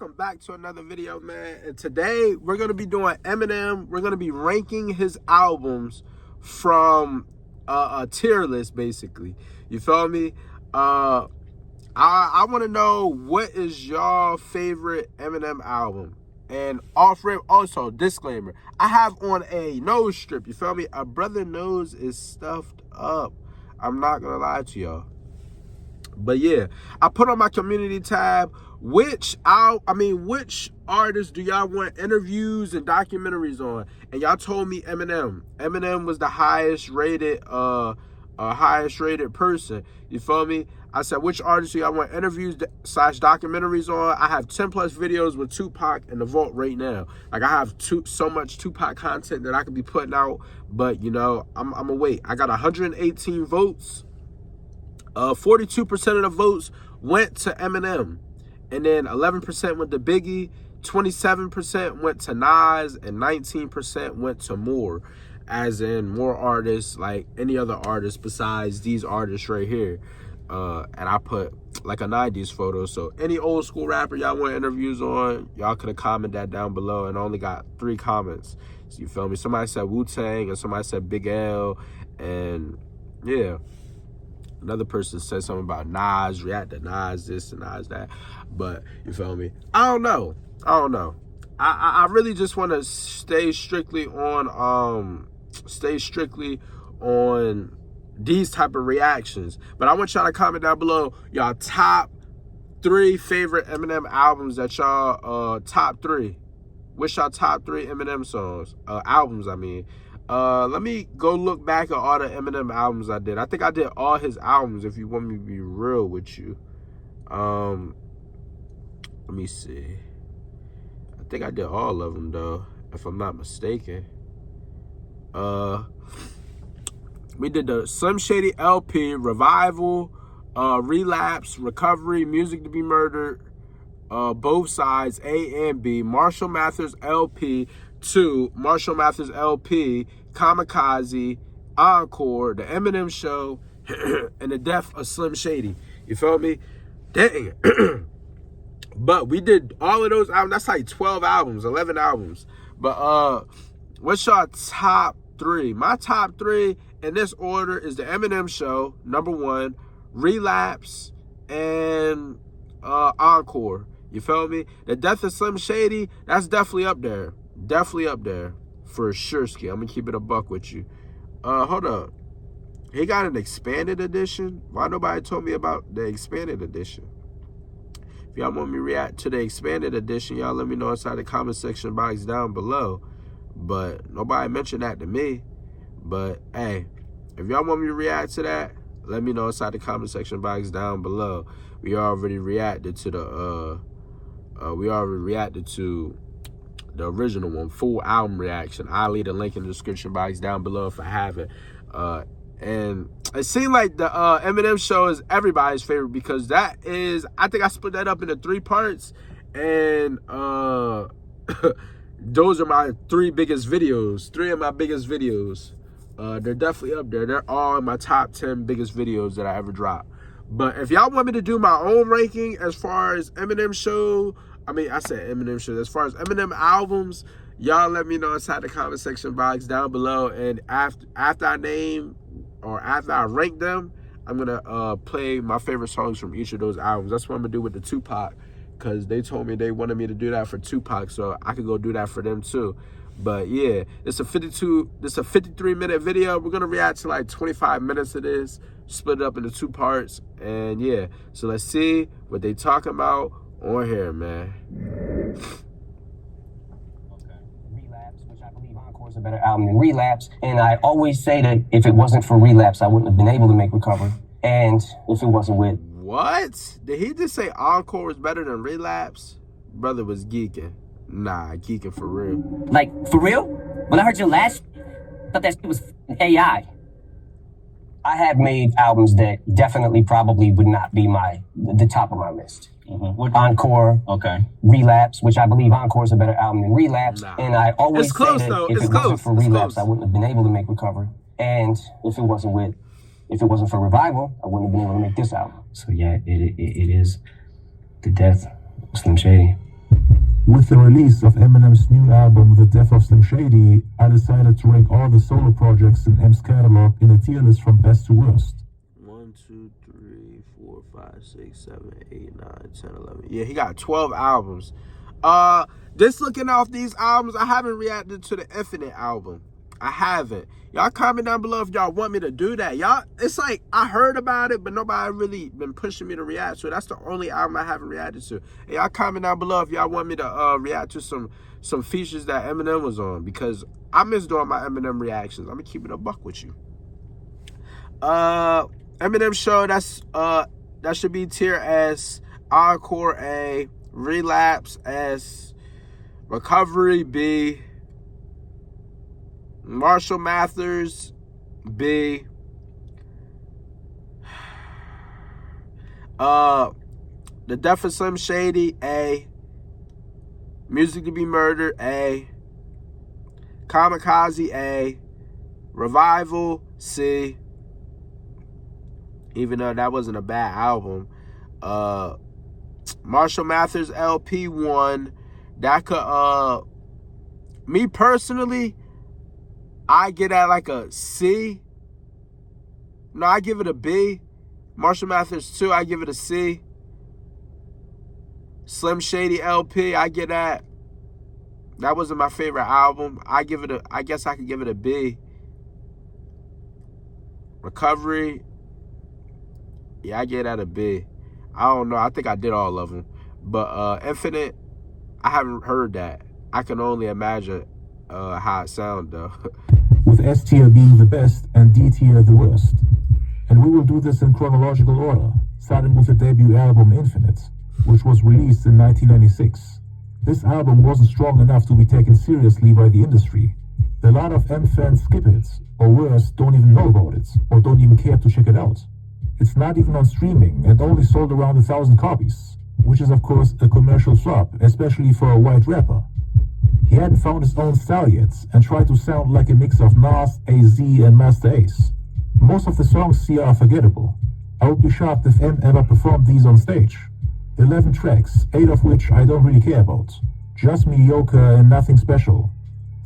Welcome back to another video, man. And today we're gonna be doing Eminem. We're gonna be ranking his albums from a tier list, basically. You feel me? I want to know, what is your favorite Eminem album? And off rip, also disclaimer: I have on a nose strip. You feel me? A brother nose is stuffed up. I'm not gonna lie to y'all. But yeah, I put on my community tab which artists do y'all want interviews and documentaries on? And y'all told me Eminem. Eminem was the highest rated person. You feel me? I said, which artists do y'all want interviews / documentaries on? I have 10 plus videos with Tupac in the vault right now. Like, I have so much Tupac content that I could be putting out, but you know, I'm gonna wait. I got 118 votes. 42% of the votes went to Eminem, and then 11% went to Biggie, 27% went to Nas, and 19% went to more, as in more artists, like any other artists besides these artists right here. And I put like a 90s photo, so any old school rapper y'all want interviews on, y'all could have commented that down below, and I only got 3 comments. So you feel me? Somebody said Wu-Tang, and somebody said Big L, and yeah. Another person said something about Nas, react to Nas this and Nas that. But you feel me? I don't know. I really just want to stay strictly on these type of reactions. But I want y'all to comment down below y'all top 3 favorite Eminem albums that y'all top 3. What's y'all top 3 Eminem songs? Albums, I mean. Let me go look back at all the Eminem albums I did. I think I did all his albums, if you want me to be real with you. Let me see. I think I did all of them, though, if I'm not mistaken. We did the Slim Shady LP, Revival, Relapse, Recovery, Music to be Murdered, both sides, A and B, Marshall Mathers LP 2, Marshall Mathers LP, Kamikaze, Encore, The Eminem Show, and The Death of Slim Shady. You feel me? Dang. But we did all of those albums. That's like 12 albums, 11 albums. But what's your top 3? My top 3 in this order is The Eminem Show, number 1, Relapse, and Encore. You feel me? The Death of Slim Shady, that's definitely up there. Definitely up there. For sure, Ski. I'm going to keep it a buck with you. Hold up. He got an expanded edition? Why nobody told me about the expanded edition? If y'all want me to react to the expanded edition, y'all let me know inside the comment section box down below. But nobody mentioned that to me. But, hey, if y'all want me to react to that, let me know inside the comment section box down below. We already reacted to the original one, full album reaction. I'll leave the link in the description box down below if I have it. And it seemed like the Eminem Show is everybody's favorite, because that is, I think I split that up into 3 parts, and those are my 3 biggest videos. 3 of my biggest videos. They're definitely up there. They're all in my top 10 biggest videos that I ever dropped. But if y'all want me to do my own ranking as far as Eminem Show, I said Eminem Show, as far as Eminem albums, y'all let me know inside the comment section box down below. And after I name, or after I rank them, I'm gonna play my favorite songs from each of those albums. That's what I'm gonna do with the Tupac, because they told me they wanted me to do that for Tupac, so I could go do that for them too. But yeah, it's a 53-minute video. We're gonna react to like 25 minutes of this, split it up into 2 parts, and yeah. So let's see what they talking about on here, man. Relapse, which I believe Encore is a better album than Relapse. And I always say that if it wasn't for Relapse, I wouldn't have been able to make Recover. And if it wasn't with... What? Did he just say Encore was better than Relapse? Brother was geeking. Nah, geeking for real. Like, for real? When I heard your last... I thought that shit was AI. I have made albums that definitely probably would not be the top of my list. Encore, Okay. Relapse, which I believe Encore is a better album than Relapse. Nah. And I always It's close, say that though. if It's it wasn't close. for It's Relapse, close. I wouldn't have been able to make Recover. And if it wasn't for Revival, I wouldn't have been able to make this album. So yeah, it is The Death of Slim Shady. With the release of Eminem's new album, The Death of Slim Shady, I decided to rank all the solo projects in M's catalog in a tier list from best to worst. 1, 2, 3, 4, 5, 6, 7, 8, 9, 10, 11. Yeah, he got 12 albums. Just looking off these albums, I haven't reacted to the Infinite album. I haven't. Y'all comment down below if y'all want me to do that. Y'all, it's like I heard about it, but nobody really been pushing me to react to it. That's the only album I haven't reacted to. And y'all comment down below if y'all want me to react to some features that Eminem was on, because I miss doing my Eminem reactions. I'm gonna keep it a buck with you. Eminem show, that should be tier S, Encore A, Relapse S, Recovery B, Marshall Mathers B, The Death of Slim Shady A, Music to Be Murdered A, Kamikaze A, Revival C, even though that wasn't a bad album. Marshall Mathers LP 1. That could, me personally, I get at like a C. No, I give it a B. Marshall Mathers 2, I give it a C. Slim Shady LP, I get at, that wasn't my favorite album. I guess I could give it a B. Recovery, yeah, I get at a B. I don't know. I think I did all of them. But Infinite, I haven't heard that. I can only imagine how it sounds, though. With S tier being the best and D tier the worst. And we will do this in chronological order, starting with the debut album Infinite, which was released in 1996. This album wasn't strong enough to be taken seriously by the industry. A lot of M fans skip it, or worse, don't even know about it, or don't even care to check it out. It's not even on streaming and only sold around 1,000 copies, which is of course a commercial flop, especially for a white rapper. He hadn't found his own style yet and tried to sound like a mix of Nas, AZ and Master Ace. Most of the songs here are forgettable. I would be shocked if M ever performed these on stage. 11 tracks, 8 of which I don't really care about. Just mediocre and nothing special.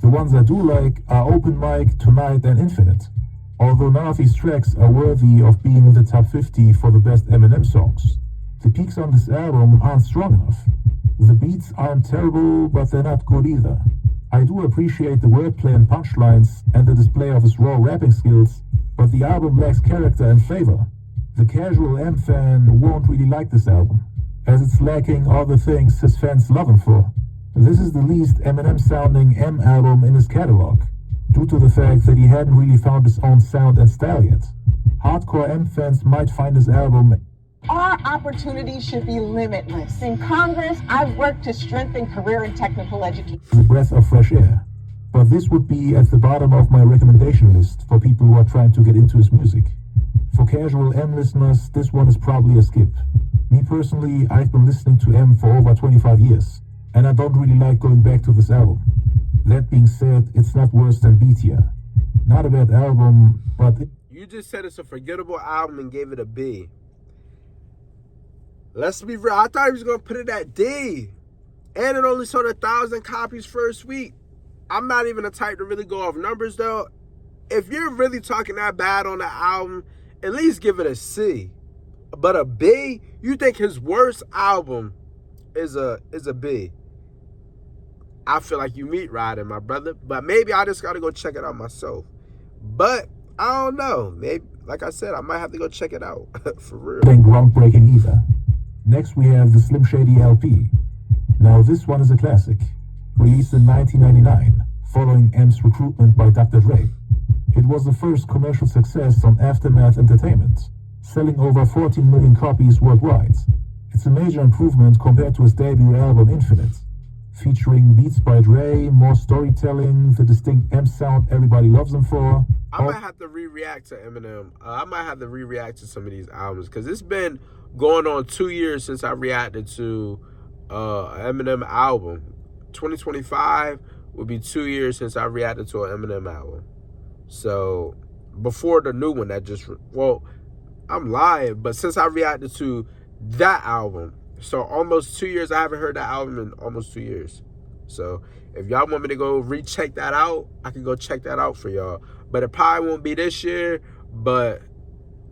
The ones I do like are Open Mic, Tonight and Infinite. Although none of these tracks are worthy of being in the top 50 for the best Eminem songs. The peaks on this album aren't strong enough. The beats aren't terrible, but they're not good either. I do appreciate the wordplay and punchlines and the display of his raw rapping skills, but the album lacks character and flavor. The casual M fan won't really like this album, as it's lacking all the things his fans love him for. This is the least Eminem-sounding M album in his catalog, due to the fact that he hadn't really found his own sound and style yet. Hardcore M fans might find this album. Our opportunities should be limitless. In Congress, I've worked to strengthen career and technical education. A breath of fresh air. But this would be at the bottom of my recommendation list for people who are trying to get into his music. For casual M listeners, this one is probably a skip. Me personally, I've been listening to M for over 25 years, and I don't really like going back to this album. That being said, it's not worse than B tier. Not a bad album, but... You just said it's a forgettable album and gave it a B. Let's be real. I thought he was going to put it at D. And it only sold 1,000 copies first week. I'm not even the type to really go off numbers, though. If you're really talking that bad on the album, at least give it a C. But a B? You think his worst album is a B? I feel like you meat riding, my brother. But maybe I just got to go check it out myself. But I don't know. Maybe, like I said, I might have to go check it out. For real. Ain't groundbreaking either. Next we have the Slim Shady LP. Now this one is a classic. Released in 1999, following M's recruitment by Dr. Dre. It was the first commercial success on Aftermath Entertainment, selling over 14 million copies worldwide. It's a major improvement compared to his debut album Infinite, featuring beats by Dre, more storytelling, the distinct M sound everybody loves him for. I might have to re-react to Eminem. I might have to re-react to some of these albums, because it's been going on 2 years since I reacted to an Eminem album. 2025 will be 2 years since I reacted to an Eminem album. So, before the new one that just... Well, I'm lying, but since I reacted to that album, So almost 2 years. I haven't heard that album in almost 2 years. So if y'all want me to go recheck that out, I can go check that out for y'all. But it probably won't be this year, but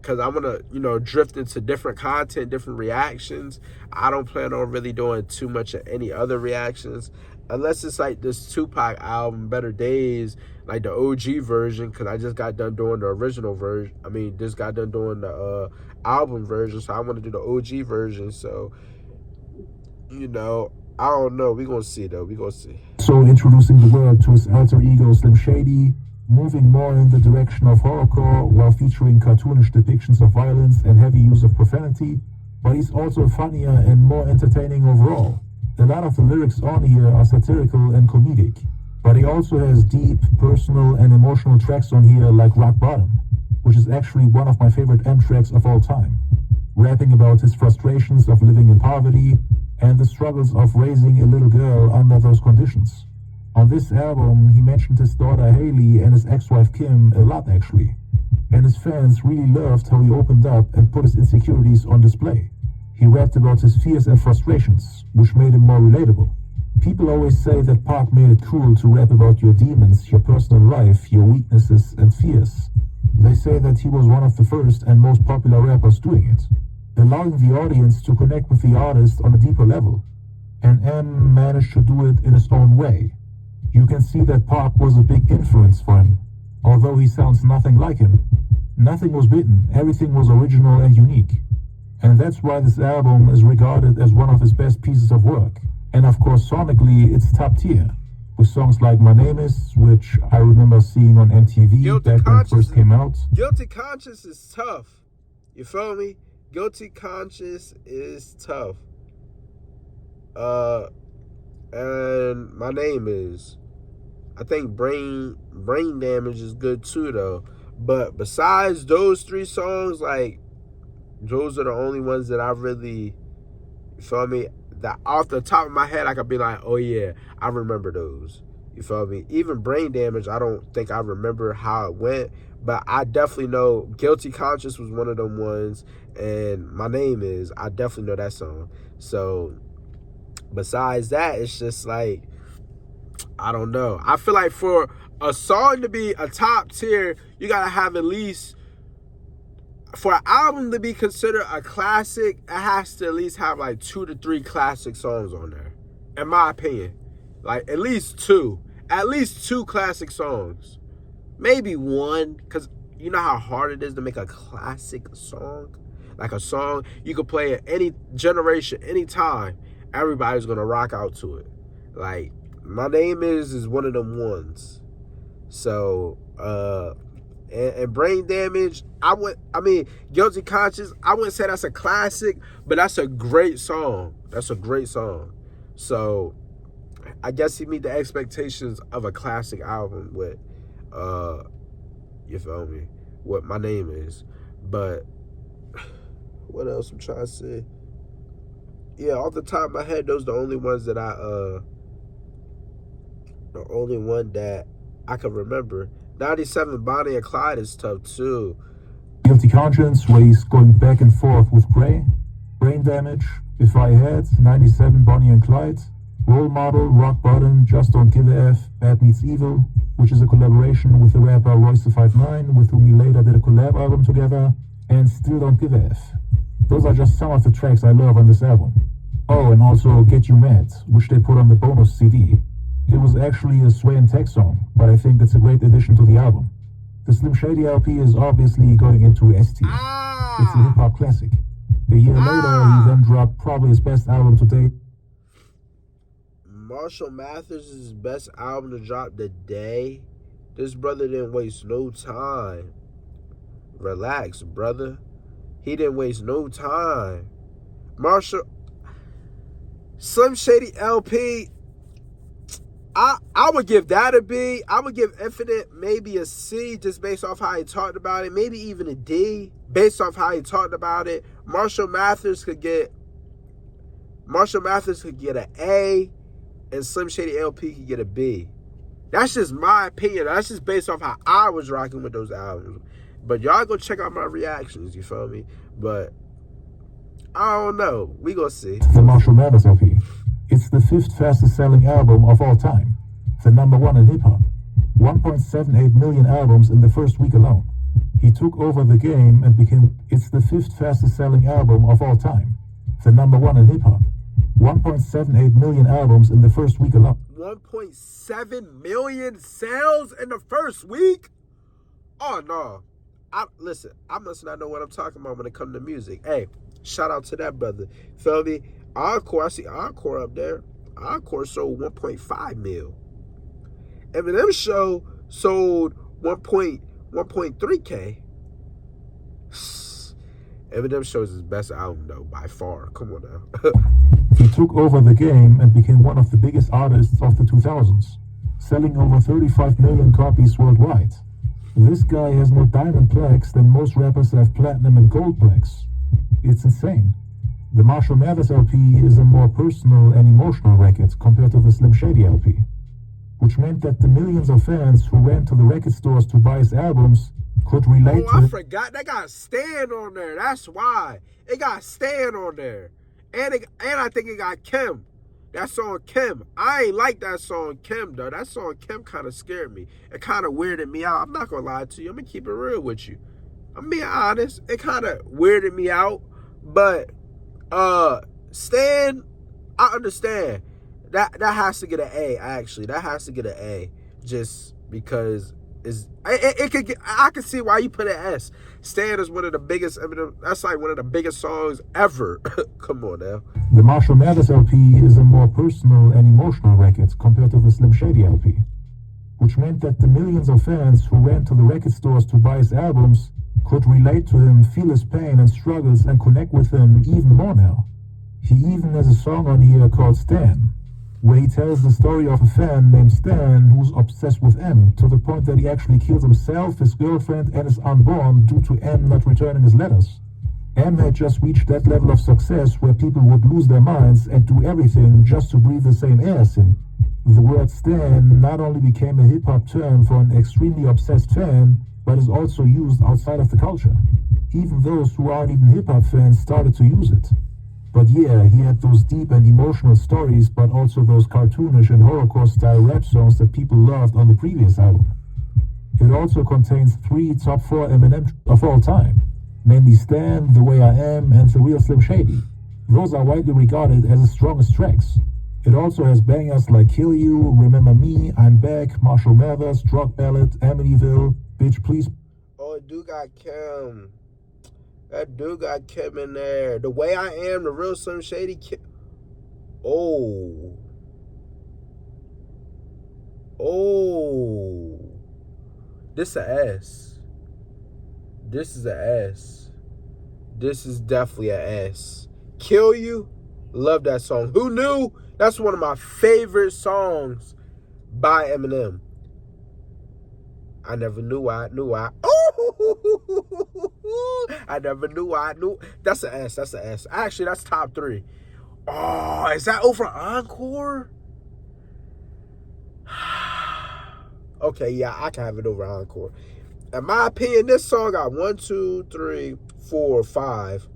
because I want to, drift into different content, different reactions. I don't plan on really doing too much of any other reactions unless it's like this Tupac album, Better Days, like the OG version, because I just got done doing the original version. I mean, just got done doing the album version, so I want to do the OG version. So, I don't know. We're going to see, though. We're going to see. So introducing the world to his alter ego Slim Shady, moving more in the direction of horrorcore while featuring cartoonish depictions of violence and heavy use of profanity, but he's also funnier and more entertaining overall. A lot of the lyrics on here are satirical and comedic, but he also has deep, personal, and emotional tracks on here like Rock Bottom, which is actually one of my favorite M tracks of all time, rapping about his frustrations of living in poverty and the struggles of raising a little girl under those conditions. On this album, he mentioned his daughter Haley and his ex-wife Kim a lot actually, and his fans really loved how he opened up and put his insecurities on display. He rapped about his fears and frustrations, which made him more relatable. People always say that Pac made it cool to rap about your demons, your personal life, your weaknesses and fears. They say that he was one of the first and most popular rappers doing it, allowing the audience to connect with the artist on a deeper level. And M managed to do it in his own way. You can see that Pac was a big influence for him, although he sounds nothing like him. Nothing was bitten, everything was original and unique. And that's why this album is regarded as one of his best pieces of work. And of course, sonically, it's top tier, with songs like My Name Is, which I remember seeing on MTV back when it first came out. Guilty Conscience is tough. You feel me? Guilty Conscience is tough. And My Name Is. I think Brain Damage is good too, though. But besides those three songs, like, those are the only ones that I really, you feel me? That off the top of my head, I could be like, oh yeah, I remember those. You feel me? Even Brain Damage, I don't think I remember how it went, but I definitely know Guilty Conscience was one of them ones, and My Name Is, I definitely know that song. So, besides that, it's just like, I don't know. I feel like for a song to be a top tier, you gotta have at least, for an album to be considered a classic, it has to at least have like 2 to 3 classic songs on there, in my opinion. Like at least two classic songs, maybe one, because you know how hard it is to make a classic song. Like a song you could play at any generation, any time, everybody's gonna rock out to it. Like My Name Is one of them ones. So and Brain Damage, Guilty Conscience, I wouldn't say that's a classic, but that's a great song. So I guess he meet the expectations of a classic album with you feel me, what My Name Is. But what else I'm trying to say? Yeah, off the top of my head, those are the only ones that the only one that I can remember. 97 Bonnie and Clyde is tough too. Guilty Conscience, where he's going back and forth with Prey. Brain Damage, If I Had, 97 Bonnie and Clyde. Role Model, Rock Bottom, Just Don't Give a F, Bad Meets Evil, which is a collaboration with the rapper Royce the 5'9", with whom he later did a collab album together, and Still Don't Give a F. Those are just some of the tracks I love on this album. Oh, and also Get You Mad, which they put on the bonus CD. It was actually a Sway and Tech song, but I think it's a great addition to the album. The Slim Shady LP is obviously going into S tier. It's a hip-hop classic. A year later, he then dropped probably his best album to date. Marshall Mathers' best album to drop today. This brother didn't waste no time. Relax, brother. He didn't waste no time. Slim Shady LP, I would give that a B. I would give Infinite maybe a C, just based off how he talked about it. Maybe even a D, based off how he talked about it. Marshall Mathers could get an A, and Slim Shady LP could get a B. That's just my opinion. That's just based off how I was rocking with those albums. But y'all go check out my reactions, you feel me? But I don't know. We gonna see. The Marshall Mathers LP. It's the 5th fastest selling album of all time. The #1 in hip hop. 1.78 million albums in the first week alone. He took over the game and became. It's the 5th fastest selling album of all time. The #1 in hip hop. 1.78 million albums in the first week alone. 1.7 million sales in the first week? Oh no. Listen, I must not know what I'm talking about when it comes to music. Hey, shout out to that brother. Feel me? Encore, I see Encore up there. Encore sold 1.5 mil. Eminem show sold 1.3K. Eminem shows his best album though, by far. Come on now. He took over the game and became one of the biggest artists of the 2000s, selling over 35 million copies worldwide. This guy has more diamond plaques than most rappers have platinum and gold plaques. It's insane. The Marshall Mathers LP is a more personal and emotional record compared to the Slim Shady LP, which meant that the millions of fans who went to the record stores to buy his albums could relate to I forgot. That got Stan on there. That's why. It got Stan on there. And I think it got Kim. That song Kim. I ain't like that song Kim, though. That song Kim kind of scared me. It kind of weirded me out. I'm not going to lie to you. I'm going to keep it real with you. I'm being honest. It kind of weirded me out. But Stan, I understand. That has to get an A, actually. That has to get an A. Just because it could get, I can see why you put an S. Stan is one of the biggest, that's like one of the biggest songs ever. Come on now. The Marshall Mathers LP is a more personal and emotional record compared to the Slim Shady LP, which meant that the millions of fans who went to the record stores to buy his albums could relate to him, feel his pain and struggles, and connect with him even more now. He even has a song on here called Stan, where he tells the story of a fan named Stan who's obsessed with M, to the point that he actually kills himself, his girlfriend, and his unborn due to M not returning his letters. M had just reached that level of success where people would lose their minds and do everything just to breathe the same air as him. The word Stan not only became a hip-hop term for an extremely obsessed fan, but is also used outside of the culture. Even those who aren't even hip-hop fans started to use it. But yeah, he had those deep and emotional stories, but also those cartoonish and horrorcore-style rap songs that people loved on the previous album. It also contains 3 top 4 Eminem of all time, namely Stan, The Way I Am, and The Real Slim Shady. Those are widely regarded as his strongest tracks. It also has bangers like Kill You, Remember Me, I'm Back, Marshall Mathers, Drug Ballad, Amityville, Bitch Please. Oh, dude got Kim. That dude got Kim in there. The Way I Am, The Real Slim Shady. Oh. This a S. This is a S. This is definitely a S. Kill You. Love that song. Who knew? That's one of my favorite songs by Eminem. I never knew I knew I. I never knew I knew. That's an S. That's an S. Actually, that's top 3. Oh, is that over Encore? Okay, yeah, I can have it over Encore. In my opinion, this song got 1, 2, 3, 4, 5.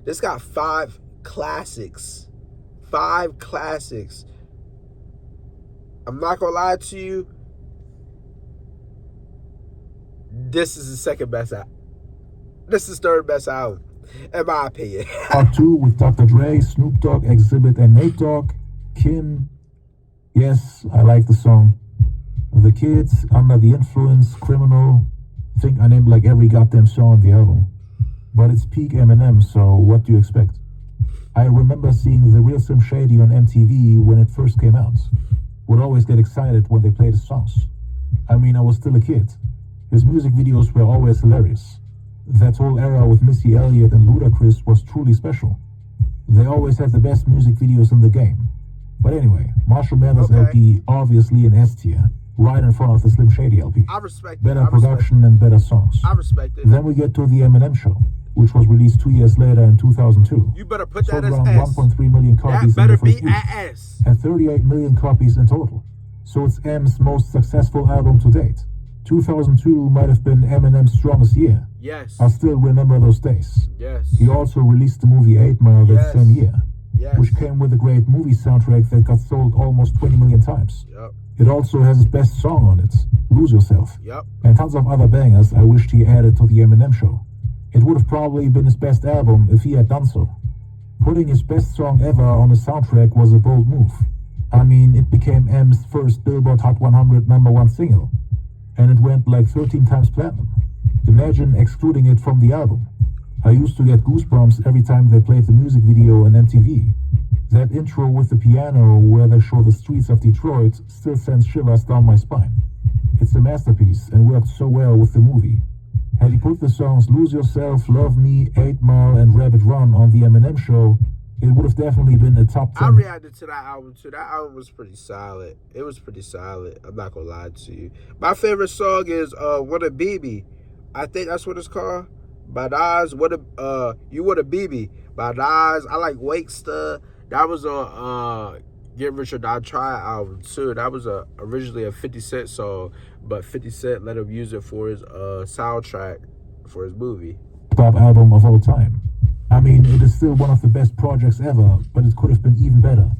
This got 5 classics. 5 classics. I'm not gonna lie to you. This is the second best album. This is third best album, in my opinion. Part 2 with Dr. Dre, Snoop Dogg, Exhibit, and Nate Dogg. Kim. Yes, I like the song. The Kids, Under the Influence, Criminal. I think I named like every goddamn song on the album. But it's peak Eminem, so what do you expect? I remember seeing The Real Slim Shady on MTV when it first came out. Would always get excited when they played his songs. I mean, I was still a kid. His music videos were always hilarious. That whole era with Missy Elliott and Ludacris was truly special. They always had the best music videos in the game. But anyway, Marshall Mathers LP, obviously an S tier, right in front of the Slim Shady LP. I respect it. Better production and better songs. I respect it. Then we get to the Eminem Show, which was released 2 years later in 2002. You better put that Sold as around S. 1.3 million copies That in better the first be week, S. and 38 million copies in total. So it's M's most successful album to date. 2002 might have been Eminem's strongest year. Yes. I still remember those days. Yes. He also released the movie 8 Mile that Yes. same year, Yes. which came with a great movie soundtrack that got sold almost 20 million times. Yep. It also has his best song on it, Lose Yourself, Yep. and tons of other bangers I wished he added to the Eminem show. It would have probably been his best album if he had done so. Putting his best song ever on a soundtrack was a bold move. I mean, it became M's first Billboard Hot 100 #1 single, and it went like 13 times platinum. Imagine excluding it from the album. I used to get goosebumps every time they played the music video on MTV. That intro with the piano where they show the streets of Detroit still sends shivers down my spine. It's a masterpiece and worked so well with the movie. Had he put the songs Lose Yourself, Love Me, 8 Mile, and Rabbit Run on the Eminem show, it would have definitely been a top 10. I reacted to that album too. That album was pretty solid. It was pretty solid. I'm not gonna lie to you. My favorite song is What a BB. I think that's what it's called. Badaz, You What a BB. Badaz. I like Wakester. That was on Get Rich or Die Try album too. That was originally a 50 Cent song, but 50 Cent let him use it for his soundtrack for his movie. Top album of all time. I mean, it is still one of the best projects ever, but it could have been even better,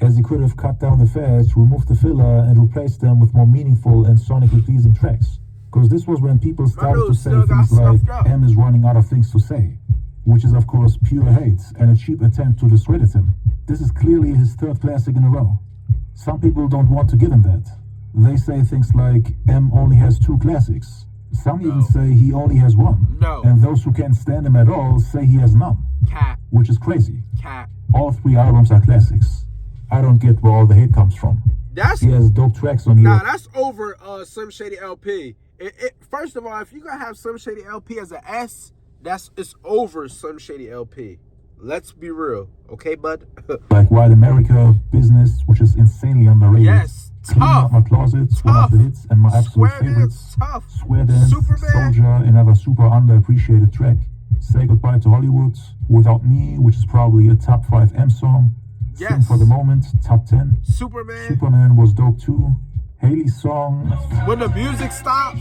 as he could have cut down the fads, removed the filler, and replaced them with more meaningful and sonically pleasing tracks. Because this was when people started to say things like, M is running out of things to say, which is of course pure hate and a cheap attempt to discredit him. This is clearly his third classic in a row. Some people don't want to give him that. They say things like, M only has 2 classics. Some even say he only has 1. No. And those who can't stand him at all say he has none. Cat. Which is crazy. Cat. All 3 albums are classics. I don't get where all the hate comes from. He has dope tracks on here. Nah, that's over Slim Shady LP. First of all, if you're gonna have Slim Shady LP as an S, it's over Slim Shady LP. Let's be real, okay, bud? Like White America, Business, which is insanely underrated. Yes, Cleaning Out tough. My Closets, one of the hits, and my absolute favorites. Tough. Square Dance, Superman. Soldier, another super underappreciated track. Say Goodbye to Hollywood, Without Me, which is probably a top 5 M song. Yes. Sing for the Moment, top 10. Superman was dope too. Haley's song. When the music stops,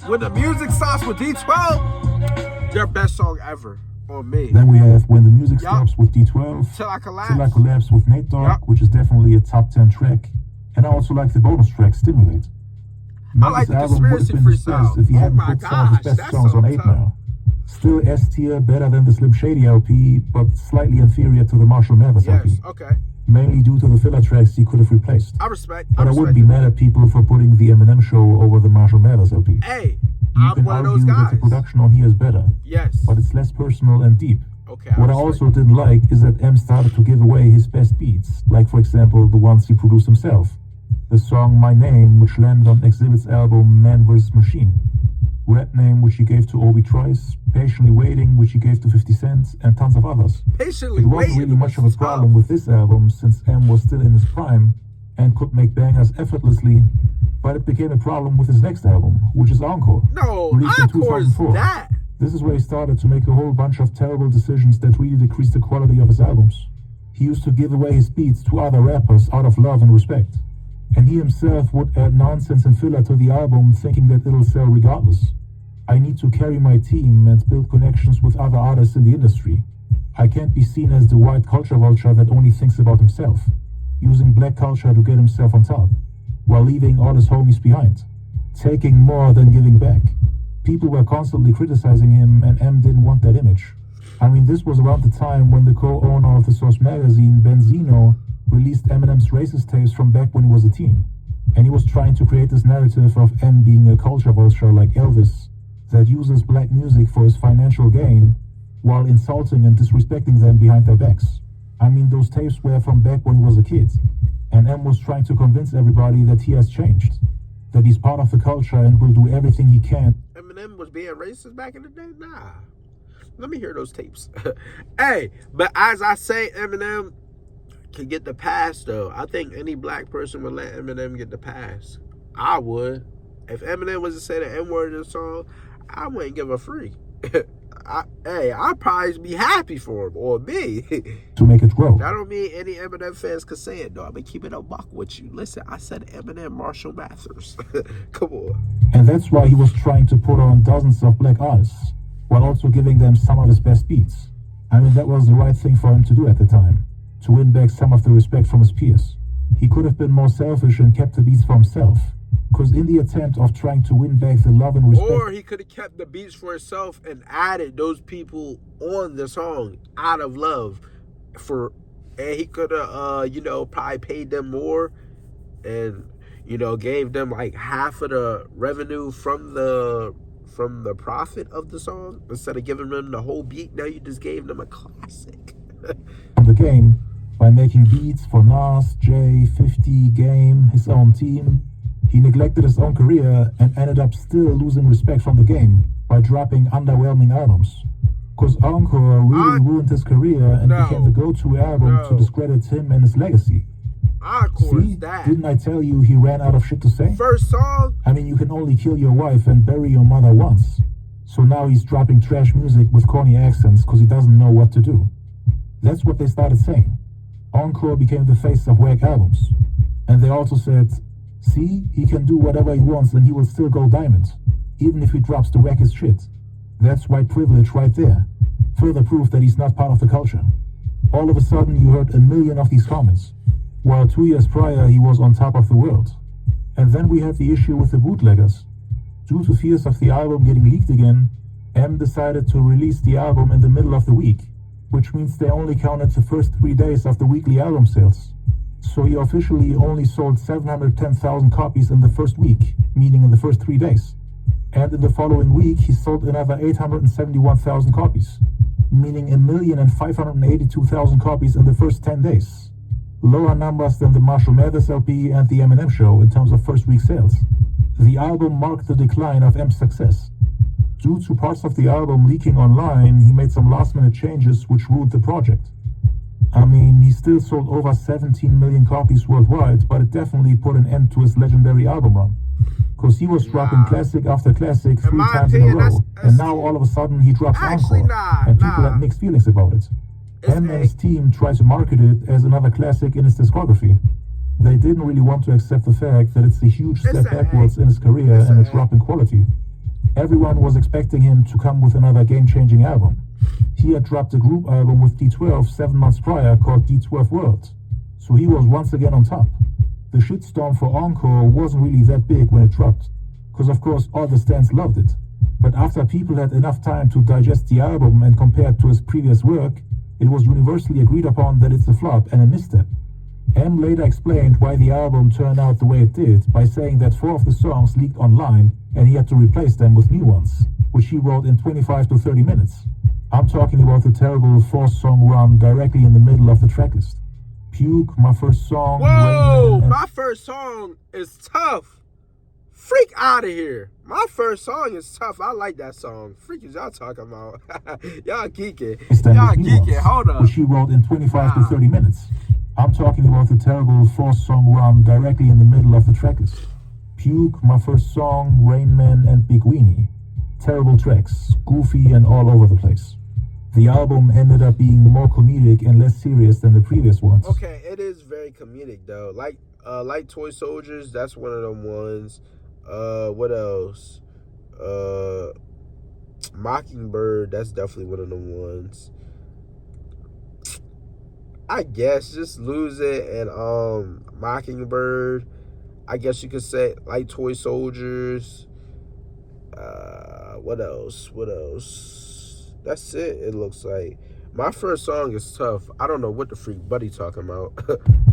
when the music stops with D12, their best song ever on me. Then we have When the Music Stops with D12. Till I Collapse. Till I Collapse with Nate Dogg, which is definitely a top 10 track. And I also like the bonus track, Stimulate. I like the Conspiracy Freestyle. If he hadn't put some of his best songs on 8 Mile. Still S tier, better than the Slim Shady LP, but slightly inferior to the Marshall Mathers LP. Yes, okay. Mainly due to the filler tracks he could have replaced. I respect. But I wouldn't be mad at people for putting the Eminem show over the Marshall Mathers LP. Hey, You can argue that the production on here is better. Yes. But it's less personal and deep. Okay. What I also didn't like is that M started to give away his best beats, like for example the ones he produced himself. The song My Name, which landed on Exhibit's album Man vs. Machine. Rap Name, which he gave to Obi Trice. Patiently Waiting, which he gave to 50 Cent, and tons of others. Patiently It wasn't really much of a problem with this album since M was still in his prime and could make bangers effortlessly, but it became a problem with his next album, which is Encore. No, released in Encore is 2004. that. This is where he started to make a whole bunch of terrible decisions that really decreased the quality of his albums. He used to give away his beats to other rappers out of love and respect. And he himself would add nonsense and filler to the album thinking that it'll sell regardless. I need to carry my team and build connections with other artists in the industry. I can't be seen as the white culture vulture that only thinks about himself, using black culture to get himself on top, while leaving all his homies behind, taking more than giving back. People were constantly criticizing him, and M didn't want that image. I mean, this was around the time when the co-owner of the Source magazine, Benzino, released Eminem's racist tapes from back when he was a teen. And he was trying to create this narrative of M being a culture vulture like Elvis, that uses black music for his financial gain, while insulting and disrespecting them behind their backs. I mean, those tapes were from back when he was a kid, and M was trying to convince everybody that he has changed, that he's part of the culture and will do everything he can. Eminem was being racist back in the day? Nah. Let me hear those tapes. Hey, but as I say, Eminem can get the pass, though. I think any black person would let Eminem get the pass. I would. If Eminem was to say the N-word in a song, I wouldn't give a free. I'd probably be happy for him or me. to make it grow. That don't mean any Eminem fans can say it, though. I'm going to keep it a buck with you. Listen, I said Eminem, Marshall Mathers. Come on. And that's why he was trying to put on dozens of black artists, while also giving them some of his best beats. I mean, that was the right thing for him to do at the time, to win back some of the respect from his peers. He could have been more selfish and kept the beats for himself, because in the attempt of trying to win back the love and respect... Or he could have kept the beats for himself and added those people on the song out of love. And he could have, probably paid them more and, gave them like half of the revenue from the profit of the song instead of giving them the whole beat. Now you just gave them a classic. ...from the game by making beats for Nas, Jay, 50, Game, his own team. He neglected his own career and ended up still losing respect from the game by dropping underwhelming albums. Because Encore really ruined his career and became the go-to album to discredit him and his legacy. See, didn't I tell you he ran out of shit to say? First song? I mean, you can only kill your wife and bury your mother once. So now he's dropping trash music with corny accents because he doesn't know what to do. That's what they started saying. Encore became the face of whack albums. And they also said, see, he can do whatever he wants and he will still go diamond, even if he drops the wackest shit. That's white privilege right there. Further proof that he's not part of the culture. All of a sudden you heard a million of these comments, while 2 years prior he was on top of the world. And then we had the issue with the bootleggers. Due to fears of the album getting leaked again, M decided to release the album in the middle of the week, which means they only counted the first 3 days of the weekly album sales. So he officially only sold 710,000 copies in the first week, meaning in the first 3 days. And in the following week, he sold another 871,000 copies, meaning 1,582,000 copies in the first 10 days. Lower numbers than the Marshall Mathers LP and the Eminem Show in terms of first week sales. The album marked the decline of M's success. Due to parts of the album leaking online, he made some last-minute changes which ruined the project. I mean, he still sold over 17 million copies worldwide, but it definitely put an end to his legendary album run. Because he was dropping classic after classic 3 times in a row, and now all of a sudden he drops Encore, and people have mixed feelings about it. M and his team tried to market it as another classic in his discography. They didn't really want to accept the fact that it's a huge step backwards in his career and its drop in quality. Everyone was expecting him to come with another game-changing album. He had dropped a group album with D12 7 months prior called D12 World, so he was once again on top. The shitstorm for Encore wasn't really that big when it dropped, because of course all the stands loved it. But after people had enough time to digest the album and compare it to his previous work, it was universally agreed upon that it's a flop and a misstep. M later explained why the album turned out the way it did by saying that 4 of the songs leaked online and he had to replace them with new ones, which he wrote in 25 to 30 minutes. I'm talking about the terrible 4-song run directly in the middle of the tracklist. Puke, my first song. Whoa, my first song is tough. Freak out of here. My first song is tough. I like that song. Freak is y'all talking about. Y'all geeking. Y'all geeking. Hold up. Which he wrote in 25 to 30 minutes. I'm talking about the terrible 4-song run directly in the middle of the tracklist. Puke, my first song, Rain Man, and Big Weenie. Terrible tracks, goofy and all over the place. The album ended up being more comedic and less serious than the previous ones. Okay, it is very comedic though. Like Toy Soldiers, that's one of them ones. What else? Mockingbird, that's definitely one of them ones. I guess just Lose It and Mockingbird. I guess you could say like Toy Soldiers. What else? That's it looks like. My first song is tough. I don't know what the freak Buddy talking about.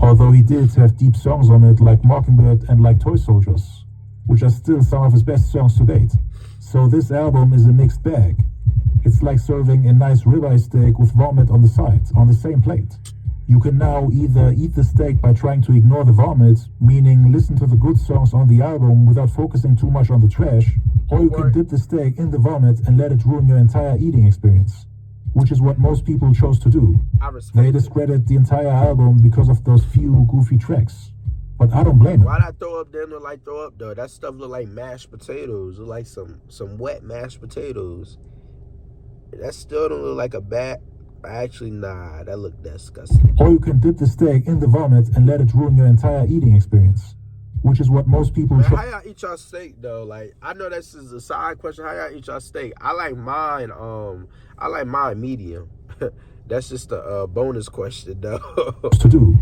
Although he did have deep songs on it like Mockingbird and like Toy Soldiers, which are still some of his best songs to date. So this album is a mixed bag. It's like serving a nice ribeye steak with vomit on the side, on the same plate. You can now either eat the steak by trying to ignore the vomit, meaning listen to the good songs on the album without focusing too much on the trash, or you can dip the steak in the vomit and let it ruin your entire eating experience, which is what most people chose to do. They discredit the entire album because of those few goofy tracks. But I don't blame them. Why that throw up didn't look like throw up though? That stuff look like mashed potatoes. Look like some wet mashed potatoes. That still don't look like a bat. Actually, nah, that look disgusting. Or you can dip the steak in the vomit and let it ruin your entire eating experience, which is what most people Man, try. how y'all eat y'all steak though? Like, I know this is a side question. How y'all eat y'all steak? I like mine medium. That's just a bonus question though. To do.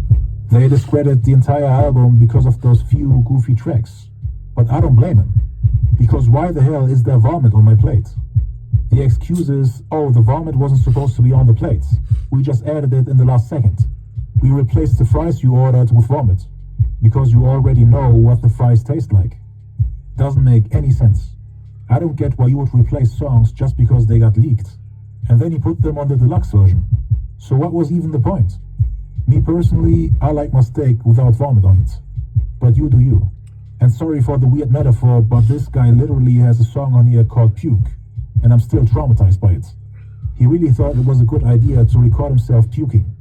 They discredit the entire album because of those few goofy tracks. But I don't blame them. Because why the hell is there vomit on my plate? The excuse is, oh, the vomit wasn't supposed to be on the plate. We just added it in the last second. We replaced the fries you ordered with vomit. Because you already know what the fries taste like. Doesn't make any sense. I don't get why you would replace songs just because they got leaked. And then you put them on the deluxe version. So what was even the point? Me personally, I like my steak without vomit on it. But you do you. And sorry for the weird metaphor, but this guy literally has a song on here called Puke. And I'm still traumatized by it. He really thought it was a good idea to record himself puking.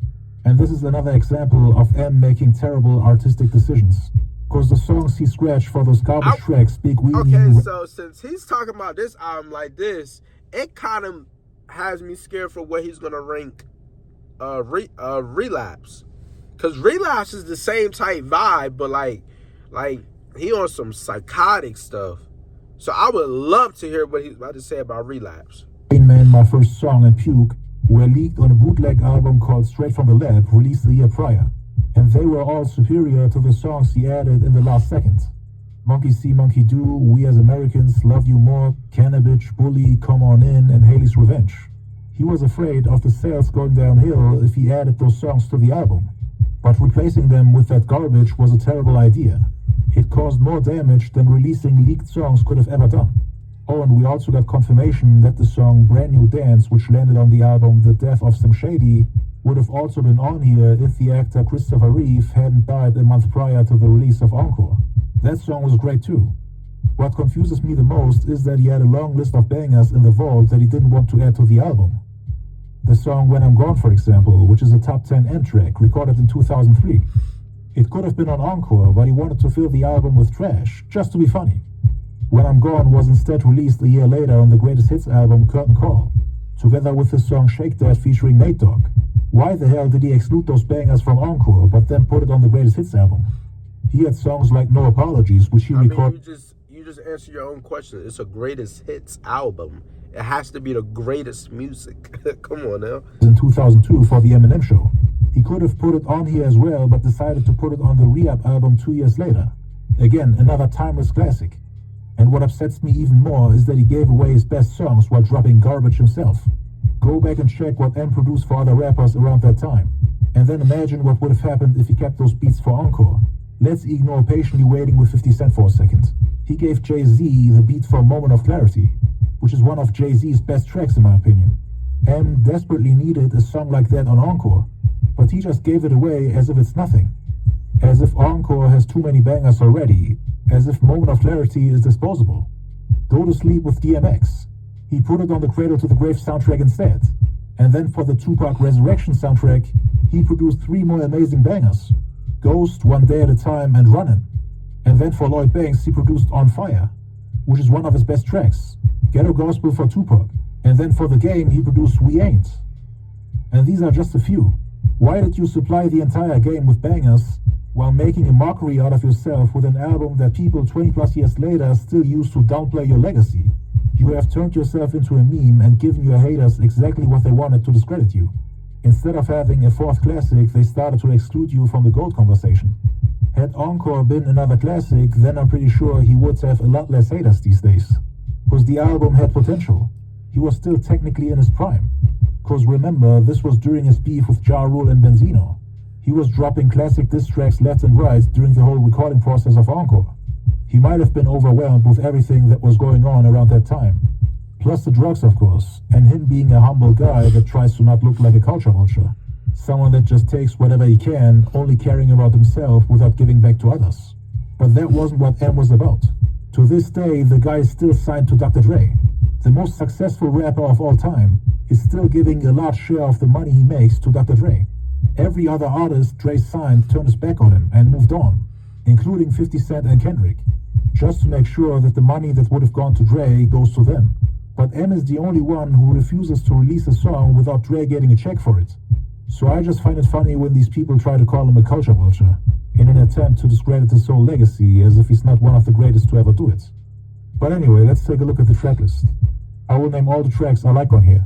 And this is another example of M making terrible artistic decisions. Cause the songs he scratched for those garbage tracks speak Okay, so since he's talking about this album like this, it kind of has me scared for what he's gonna rank Relapse. Cause Relapse is the same type vibe, but like he on some psychotic stuff. So I would love to hear what he's about to say about Relapse. Rain Man, My First Song, and Puke were leaked on a bootleg album called Straight From The Lab, released a year prior. And they were all superior to the songs he added in the last second. Monkey See, Monkey Do, We As Americans, Love You More, Cannabis, Bully, Come On In, and Haley's Revenge. He was afraid of the sales going downhill if he added those songs to the album. But replacing them with that garbage was a terrible idea. It caused more damage than releasing leaked songs could have ever done. Oh, and we also got confirmation that the song Brand New Dance, which landed on the album The Death of Slim Shady, would have also been on here if the actor Christopher Reeve hadn't died a month prior to the release of Encore. That song was great too. What confuses me the most is that he had a long list of bangers in the vault that he didn't want to add to the album. The song When I'm Gone, for example, which is a top 10 M track recorded in 2003. It could have been on Encore, but he wanted to fill the album with trash, just to be funny. When I'm Gone was instead released a year later on the Greatest Hits album Curtain Call, together with the song Shake That featuring Nate Dogg. Why the hell did he exclude those bangers from Encore, but then put it on the Greatest Hits album? He had songs like No Apologies, which he recorded. You just answer your own question. It's a Greatest Hits album. It has to be the greatest music. Come on now. In 2002 for the Eminem show. He could have put it on here as well, but decided to put it on the Re-Up album 2 years later. Again, another timeless classic. And what upsets me even more is that he gave away his best songs while dropping garbage himself. Go back and check what M produced for other rappers around that time. And then imagine what would have happened if he kept those beats for Encore. Let's ignore Patiently Waiting with 50 Cent for a second. He gave Jay-Z the beat for Moment of Clarity, which is one of Jay-Z's best tracks in my opinion. M desperately needed a song like that on Encore, but he just gave it away as if it's nothing. As if Encore has too many bangers already, as if Moment of Clarity is disposable. Go to Sleep with DMX. He put it on the Cradle to the Grave soundtrack instead. And then for the Tupac Resurrection soundtrack, he produced 3 more amazing bangers. Ghost, One Day at a Time, and Runnin'. And then for Lloyd Banks, he produced On Fire, which is one of his best tracks. Ghetto Gospel for Tupac. And then for The Game, he produced We Ain't. And these are just a few. Why did you supply the entire game with bangers while making a mockery out of yourself with an album that people 20 plus years later still use to downplay your legacy? You have turned yourself into a meme and given your haters exactly what they wanted to discredit you. Instead of having a 4th classic, they started to exclude you from the GOAT conversation. Had Encore been another classic, then I'm pretty sure he would have a lot less haters these days. Because the album had potential. He was still technically in his prime. Because remember, this was during his beef with Ja Rule and Benzino. He was dropping classic diss tracks left and right during the whole recording process of Encore. He might have been overwhelmed with everything that was going on around that time. Plus the drugs, of course, and him being a humble guy that tries to not look like a culture vulture. Someone that just takes whatever he can, only caring about himself without giving back to others. But that wasn't what M was about. To this day, the guy is still signed to Dr. Dre. The most successful rapper of all time is still giving a large share of the money he makes to Dr. Dre. Every other artist Dre signed turned his back on him and moved on, including 50 Cent and Kendrick, just to make sure that the money that would have gone to Dre goes to them. But M is the only one who refuses to release a song without Dre getting a check for it. So I just find it funny when these people try to call him a culture vulture, in an attempt to discredit his whole legacy as if he's not one of the greatest to ever do it. But anyway, let's take a look at the track list. I will name all the tracks I like on here.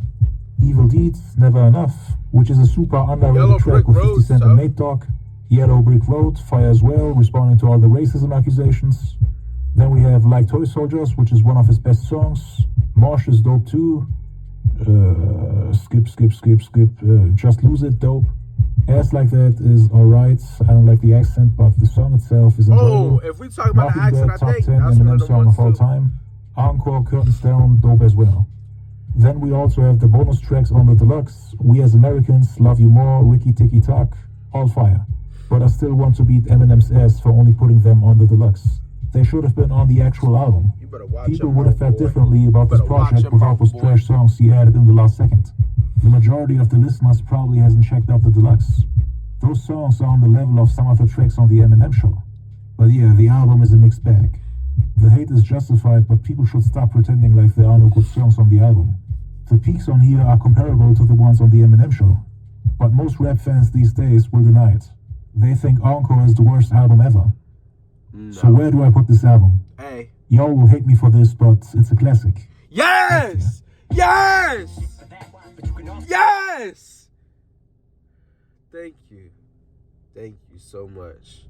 Evil Deeds, Never Enough, which is a super underrated track with 50 Cent and Nate Dogg. Yellow Brick Road, Fire as Well, responding to all the racism accusations. Then we have Like Toy Soldiers, which is one of his best songs. Marsh is dope too. Skip. Just Lose It, dope. Ass Like That is alright. I don't like the accent, but the song itself is enjoyable. Oh, if we talk about the accent, I top think 10 that's one of Eminem the song ones of all too. time. Encore, Curtains Down, dope as well. Then we also have the bonus tracks on the deluxe. We As Americans, Love You More, Ricky Tiki Talk, all fire. But I still want to beat Eminem's ass for only putting them on the deluxe. They should have been on the actual album. You better watch People your would have mouth, felt boy. differently about this Better watch project your without mouth, those boy. trash songs he added in the last second. The majority of the listeners probably hasn't checked out the deluxe. Those songs are on the level of some of the tracks on the Eminem show. But yeah, the album is a mixed bag. The hate is justified, but people should stop pretending like there are no good songs on the album. The peaks on here are comparable to the ones on the Eminem show. But most rap fans these days will deny it. They think Encore is the worst album ever. No. So where do I put this album? Hey. Y'all will hate me for this, but it's a classic. Yes! Yes! Yes! Thank you. Thank you so much.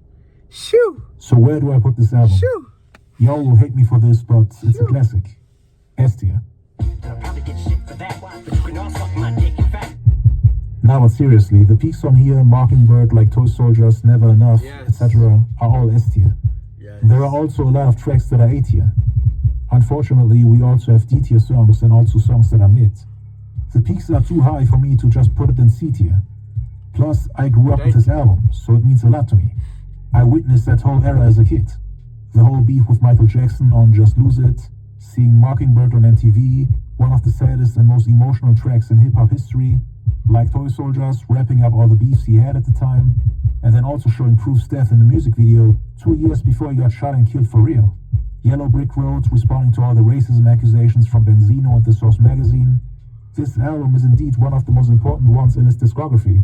Shoo! So where do I put this album? Shoo! Y'all will hate me for this, but it's a classic. S tier. Now, but seriously, the peaks on here, Mockingbird, Like Toy Soldiers, Never Enough, Yes. etc., are all S tier. Yes. There are also a lot of tracks that are A tier. Unfortunately, we also have D tier songs and also songs that are mid. The peaks are too high for me to just put it in C tier. Plus, I grew up with this album, so it means a lot to me. I witnessed that whole era as a kid. The whole beef with Michael Jackson on Just Lose It, seeing Mockingbird on MTV, one of the saddest and most emotional tracks in hip-hop history, Like Toy Soldiers, wrapping up all the beefs he had at the time, and then also showing Proof's death in the music video 2 years before he got shot and killed for real. Yellow Brick Road, responding to all the racism accusations from Benzino and The Source magazine. This album is indeed one of the most important ones in his discography.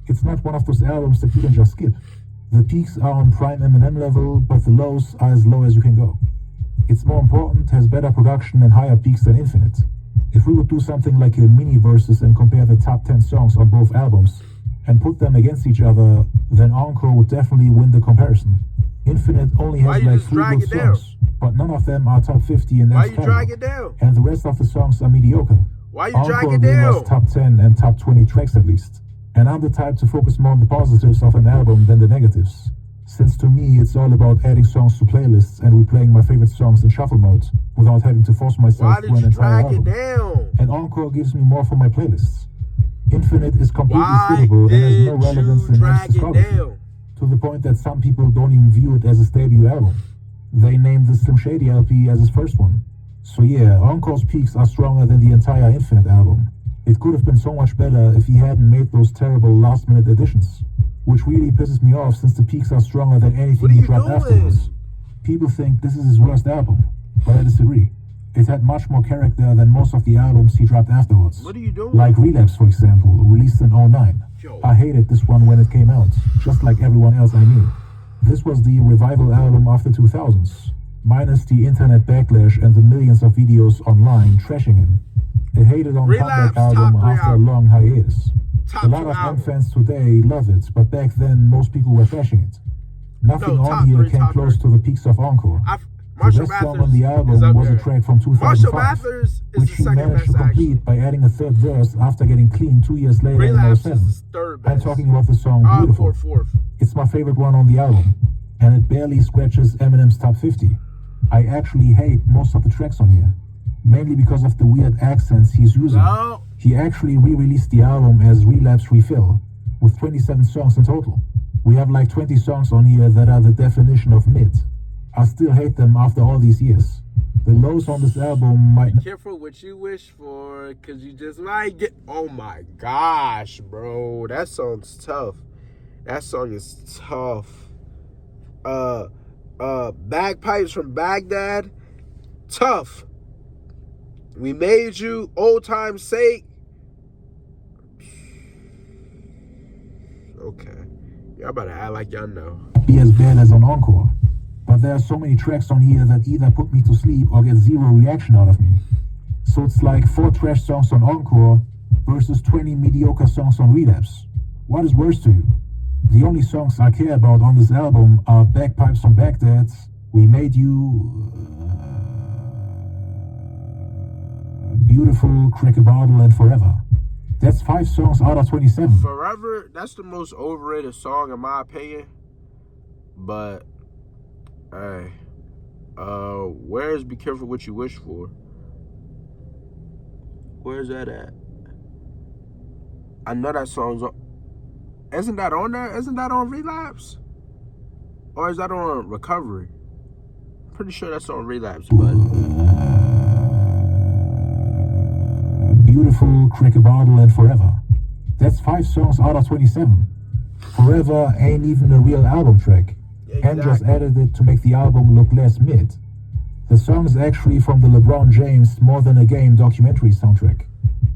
It's not one of those albums that you can just skip. The peaks are on prime Eminem level, but the lows are as low as you can go. It's more important, has better production and higher peaks than Infinite. If we would do something like a mini versus and compare the top 10 songs on both albums and put them against each other, then Encore would definitely win the comparison. Infinite only has like 3 good songs, but none of them are top 50 in Why its you drag it down? and the rest of the songs are mediocre. Why you drag Encore it gave down? us top 10 and top 20 tracks at least. And I'm the type to focus more on the positives of an album than the negatives. Since to me it's all about adding songs to playlists and replaying my favorite songs in shuffle mode without having to force myself Why through did an you entire drag it album. down? And Encore gives me more for my playlists. Infinite is completely Why skippable and has no did relevance you in drag its it discography. down? To the point that some people don't even view it as his debut album. They named the Slim Shady LP as his first one. So yeah, Encore's peaks are stronger than the entire Infinite album. It could have been so much better if he hadn't made those terrible last-minute additions. Which really pisses me off since the peaks are stronger than What anything are he you dropped doing? afterwards. People think this is his worst album, but I disagree. It had much more character than most of the albums he dropped afterwards. What are you doing? Like Relapse, for example, released in 2009. Yo. I hated this one when it came out, just like everyone else I knew. This was the revival album of the 2000s, minus the internet backlash and the millions of videos online trashing him. It hated on Relapse, comeback album top 3 after a album. long hiatus. Top A lot 2 of M album. fans today love it, but back then most people were trashing it. Nothing No, on top here 3, came top close 3. to the peaks of Encore. The Marshall best song Mathers on the is album up was a there. track from 2005, Marshall Mathers is which the he second managed best, to complete actually. by adding a third verse after getting clean 2 years later Relapse in is 07. his third best. I'm talking about the song Beautiful. Encore fourth. It's my favorite one on the album, and it barely scratches Eminem's top 50. I actually hate most of the tracks on here, mainly because of the weird accents he's using. No. He actually re-released the album as Relapse Refill, with 27 songs in total. We have like 20 songs on here that are the definition of mid. I still hate them after all these years. The lows on this album might... Careful what you wish for, cause you just might get. Oh my gosh, bro, that song's tough. That song is tough. Bagpipes from Baghdad, tough. We Made You, Old Time's Sake. Okay. Y'all better act like y'all know. Be as bad as on Encore. But there are so many tracks on here that either put me to sleep or get zero reaction out of me. So it's like 4 trash songs on Encore versus 20 mediocre songs on Relapse. What is worse to you? The only songs I care about on this album are Bagpipes from Baghdad, We Made You, Beautiful, Crack a Bottle, and Forever. That's 5 songs out of 27. Forever, that's the most overrated song in my opinion. But, hey, where's Be Careful What You Wish For? Where's that at? I know that song's on. Isn't that on there? Isn't that on Relapse? Or is that on Recovery? Pretty sure that's on Relapse, but... Beautiful, Crack a Bottle, and Forever. That's 5 songs out of 27. Forever ain't even a real album track. And just added it to make the album look less mid. The song is actually from the LeBron James More Than a Game documentary soundtrack.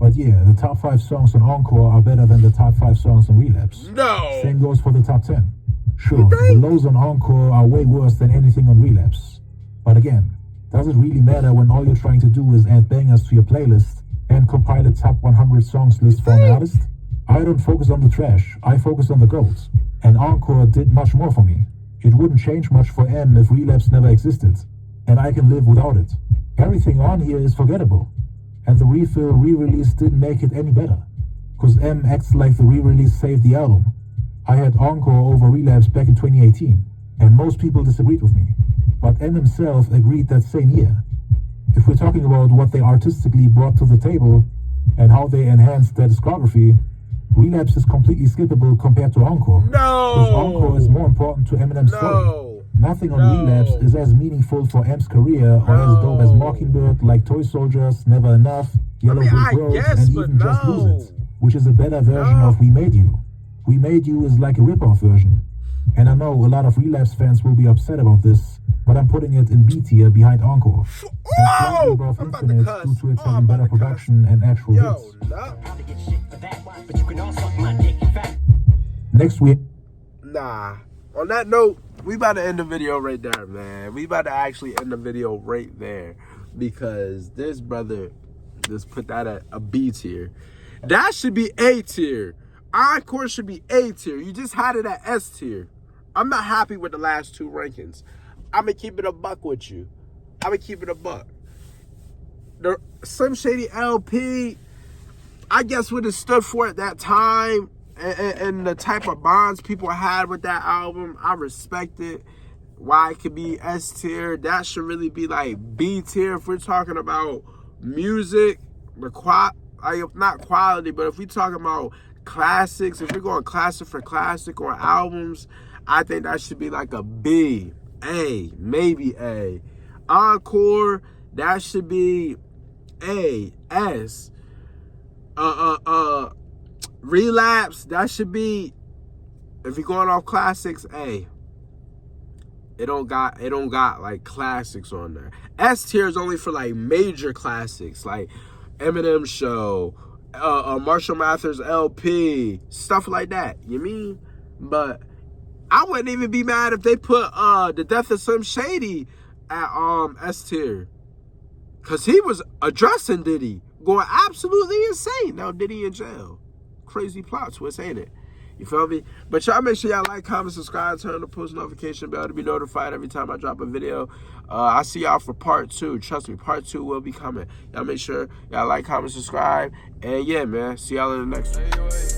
But yeah, the top 5 songs on Encore are better than the top 5 songs on Relapse. No! Same goes for the top 10. Sure, the lows on Encore are way worse than anything on Relapse. But again, does it really matter when all you're trying to do is add bangers to your playlist and compile a top 100 songs list for an artist? I don't focus on the trash, I focus on the gold. And Encore did much more for me. It wouldn't change much for M if Relapse never existed. And I can live without it. Everything on here is forgettable. And the refill re-release didn't make it any better. Cause M acts like the re-release saved the album. I had Encore over Relapse back in 2018. And most people disagreed with me. But M himself agreed that same year. If we're talking about what they artistically brought to the table and how they enhanced their discography, Relapse is completely skippable compared to Encore. No! Because Encore is more important to Eminem's story. Nothing on Relapse is as meaningful for M's career or as dope as Mockingbird, Like Toy Soldiers, Never Enough, Yellow Brick Road, and even Just Lose It, which is a better version of We Made You. We Made You is like a rip-off version. And I know a lot of Relapse fans will be upset about this, but I'm putting it in B tier behind Encore. And slightly above Infinite due to its having better production and actual hits. Next week. Nah. On that note, we about to end the video right there, man. We about to actually end the video right there. Because this brother just put that at a B tier. That should be A tier. Encore should be A tier. You just had it at S tier. I'm not happy with the last 2 rankings. I'm going to keep it a buck with you. I'm going to keep it a buck. The Slim Shady LP, I guess what it stood for at that time and the type of bonds people had with that album, I respect it. Why it could be S tier, that should really be like B tier if we're talking about music, not quality, but if we're talking about classics, if we're going classic for classic or albums, I think that should be like a B, A, maybe A. Encore, that should be A, S. Relapse, that should be, if you're going off classics, A. It don't got like classics on there. S tier is only for like major classics, like Eminem Show, Marshall Mathers LP, stuff like that. You mean? But I wouldn't even be mad if they put The Death of Slim Shady at S tier. Cause he was addressing Diddy, going absolutely insane. Now Diddy in jail. Crazy plot twist, ain't it? You feel me? But y'all make sure y'all like, comment, subscribe, turn on the post notification bell to be notified every time I drop a video. I see y'all for part 2. Trust me, part 2 will be coming. Y'all make sure y'all like, comment, subscribe. And yeah, man, see y'all in the next one.